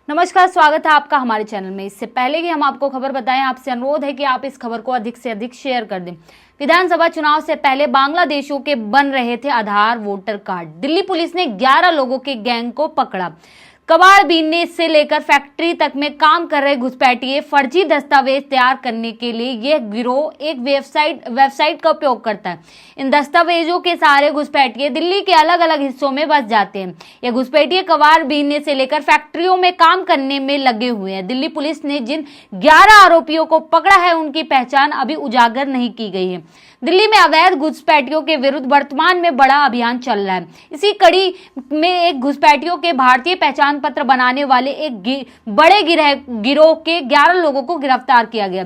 नमस्कार, स्वागत है आपका हमारे चैनल में। इससे पहले कि हम आपको खबर बताएं, आपसे अनुरोध है कि आप इस खबर को अधिक से अधिक शेयर कर दें। विधानसभा चुनाव से पहले बांग्लादेशियों के बन रहे थे आधार वोटर कार्ड। दिल्ली पुलिस ने 11 लोगों के गैंग को पकड़ा। कबाड़ बीनने से लेकर फैक्ट्री तक में काम कर रहे घुसपैठिए फर्जी दस्तावेज तैयार करने के लिए यह गिरोह एक वेबसाइट का उपयोग करता है। इन दस्तावेजों के सहारे घुसपैठिए दिल्ली के अलग अलग हिस्सों में बस जाते हैं। ये घुसपैठिए कबाड़ बीनने से लेकर फैक्ट्रियों में काम करने में लगे हुए हैं। दिल्ली पुलिस ने जिन 11 आरोपियों को पकड़ा है उनकी पहचान अभी उजागर नहीं की गई है। दिल्ली में अवैध घुसपैठियों के विरुद्ध वर्तमान में बड़ा अभियान चल रहा है। इसी कड़ी में एक घुसपैठियों के भारतीय पहचान पत्र बनाने वाले एक बड़े गिरोह के 11 लोगों को गिरफ्तार किया गया।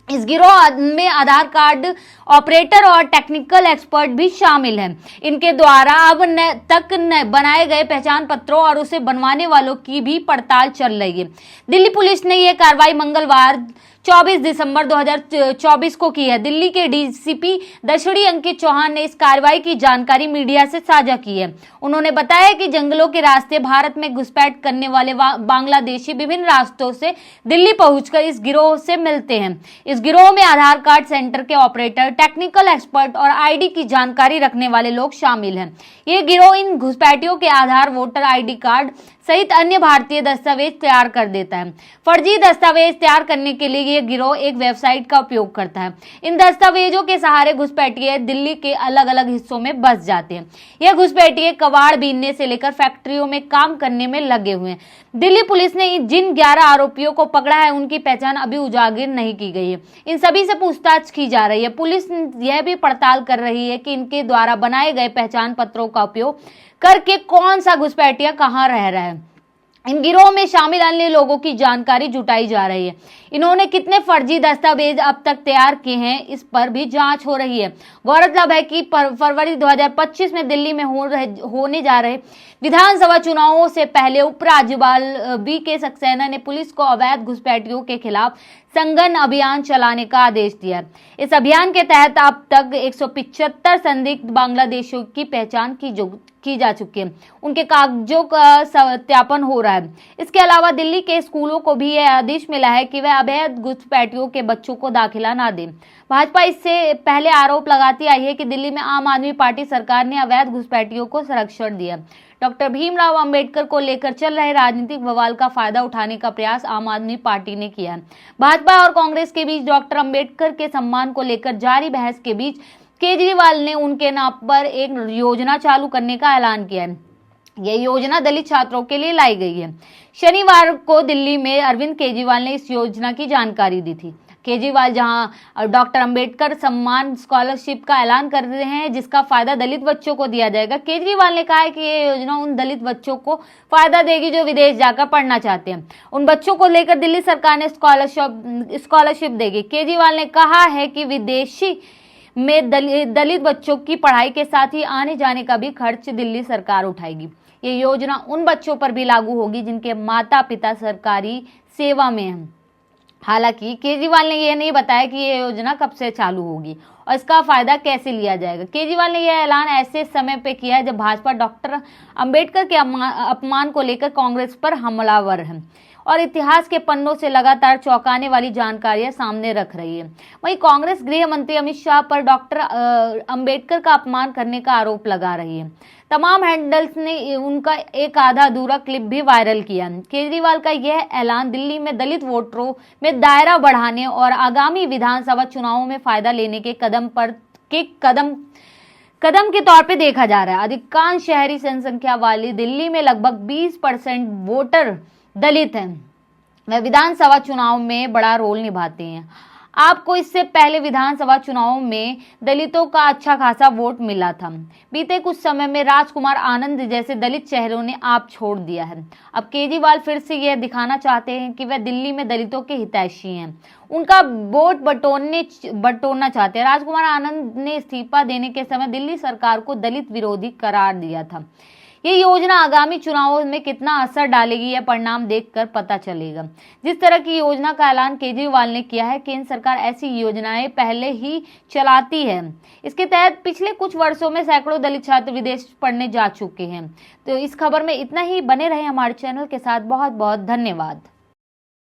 इस गिरोह में आधार कार्ड ऑपरेटर और टेक्निकल एक्सपर्ट भी शामिल हैं। इनके द्वारा अब तक बनाए गए पहचान पत्रों और उसे बनवाने वालों की भी पड़ताल चल रही है। दिल्ली पुलिस ने यह कार्रवाई मंगलवार 24 दिसंबर 2024 को की है। दिल्ली के डीसीपी दक्षिणी अंकित चौहान ने इस कार्रवाई की जानकारी मीडिया से साझा की है। उन्होंने बताया कि जंगलों के रास्ते भारत में घुसपैठ करने वाले बांग्लादेशी विभिन्न रास्तों से दिल्ली पहुंचकर इस गिरोह से मिलते हैं। इस गिरोह में आधार कार्ड सेंटर के ऑपरेटर, टेक्निकल एक्सपर्ट और आईडी की जानकारी रखने वाले लोग शामिल हैं। ये गिरोह इन घुसपैठियों के आधार, वोटर आईडी कार्ड सहित अन्य भारतीय दस्तावेज तैयार कर देता है। फर्जी दस्तावेज तैयार करने के लिए यह गिरोह एक वेबसाइट का उपयोग करता है। इन दस्तावेजों के सहारे घुसपैठिए दिल्ली के अलग अलग हिस्सों में बस जाते हैं। यह घुसपैठिए कबाड़ बीनने से लेकर फैक्ट्रियों में काम करने में लगे हुए हैं। दिल्ली पुलिस ने जिन 11 आरोपियों को पकड़ा है उनकी पहचान अभी उजागर नहीं की गई है। इन सभी से पूछताछ की जा रही है। पुलिस यह भी पड़ताल कर रही है कि इनके द्वारा बनाए गए पहचान पत्रों का उपयोग करके कौन सा घुसपैठिया कहां रह रहा है। इन गिरोह में शामिल अन्य लोगों की जानकारी जुटाई जा रही है। इन्होंने कितने फर्जी दस्तावेज अब तक तैयार किए हैं, इस पर भी जांच हो रही है। गौरतलब है कि फरवरी 2025 में दिल्ली में होने जा रहे विधानसभा चुनावों से पहले उपराज्यपाल वी.के. सक्सेना ने पुलिस को अवैध घुसपैठियों के खिलाफ संघन अभियान चलाने का आदेश दिया। इस अभियान के तहत अब तक 175 संदिग्ध बांग्लादेशियों की पहचान की जा चुकी है। उनके कागजों का सत्यापन हो रहा है। इसके अलावा दिल्ली के स्कूलों को भी यह आदेश मिला है कि वह अवैध घुसपैठियों के बच्चों को दाखिला ना दें। भाजपा इससे पहले आरोप लगाती आई है कि दिल्ली में आम आदमी पार्टी सरकार ने अवैध घुसपैठियों को संरक्षण दिया। डॉक्टर भीमराव अंबेडकर को लेकर चल रहे राजनीतिक बवाल का फायदा उठाने का प्रयास आम आदमी पार्टी ने किया है। भाजपा और कांग्रेस के बीच डॉक्टर अंबेडकर के सम्मान को लेकर जारी बहस के बीच केजरीवाल ने उनके नाम पर एक योजना चालू करने का ऐलान किया है। यह योजना दलित छात्रों के लिए लाई गई है। शनिवार को दिल्ली में अरविंद केजरीवाल ने इस योजना की जानकारी दी थी। केजरीवाल जहां डॉक्टर अंबेडकर सम्मान स्कॉलरशिप का ऐलान कर रहे हैं, जिसका फायदा दलित बच्चों को दिया जाएगा। केजरीवाल ने कहा है कि यह योजना उन दलित बच्चों को फायदा देगी जो विदेश जाकर पढ़ना चाहते हैं। उन बच्चों को लेकर दिल्ली सरकार ने स्कॉलरशिप देगी। केजरीवाल ने कहा है कि विदेशी में दलित बच्चों की पढ़ाई के साथ ही आने जाने का भी खर्च दिल्ली सरकार उठाएगी। ये योजना उन बच्चों पर भी लागू होगी जिनके माता पिता सरकारी सेवा में हैं। हालांकि केजरीवाल ने यह नहीं बताया कि यह योजना कब से चालू होगी और इसका फायदा कैसे लिया जाएगा। केजरीवाल ने यह ऐलान ऐसे समय पे किया है जब भाजपा डॉक्टर अंबेडकर के अपमान को लेकर कांग्रेस पर हमलावर है और इतिहास के पन्नों से लगातार चौंकाने वाली जानकारियां सामने रख रही है। वहीं कांग्रेस गृह मंत्री अमित शाह पर डॉक्टर अंबेडकर का अपमान करने का आरोप लगा रही है। तमाम हैंडल्स ने उनका एक आधा अधूरा क्लिप भी वायरल किया। केजरीवाल का यह ऐलान दिल्ली में दलित वोटरों में दायरा बढ़ाने और आगामी विधानसभा चुनावों में फायदा लेने के कदम के तौर पे देखा जा रहा है। अधिकांश शहरी जनसंख्या वाली दिल्ली में लगभग 20% वोटर दलित हैं। वह विधानसभा चुनाव में बड़ा रोल निभाते हैं। आपको इससे पहले विधानसभा चुनाव में दलितों का अच्छा खासा वोट मिला था। बीते कुछ समय में राजकुमार आनंद जैसे दलित चेहरों ने आप छोड़ दिया है। अब केजरीवाल फिर से यह दिखाना चाहते हैं कि वह दिल्ली में दलितों के हितैषी हैं, उनका वोट बटोरना चाहते हैं। राजकुमार आनंद ने इस्तीफा देने के समय दिल्ली सरकार को दलित विरोधी करार दिया था। ये योजना आगामी चुनावों में कितना असर डालेगी यह परिणाम देखकर पता चलेगा। जिस तरह की योजना का ऐलान केजरीवाल ने किया है, केंद्र सरकार ऐसी योजनाएं पहले ही चलाती है। इसके तहत पिछले कुछ वर्षों में सैकड़ों दलित छात्र विदेश पढ़ने जा चुके हैं। तो इस खबर में इतना ही। बने रहे हमारे चैनल के साथ। बहुत बहुत धन्यवाद।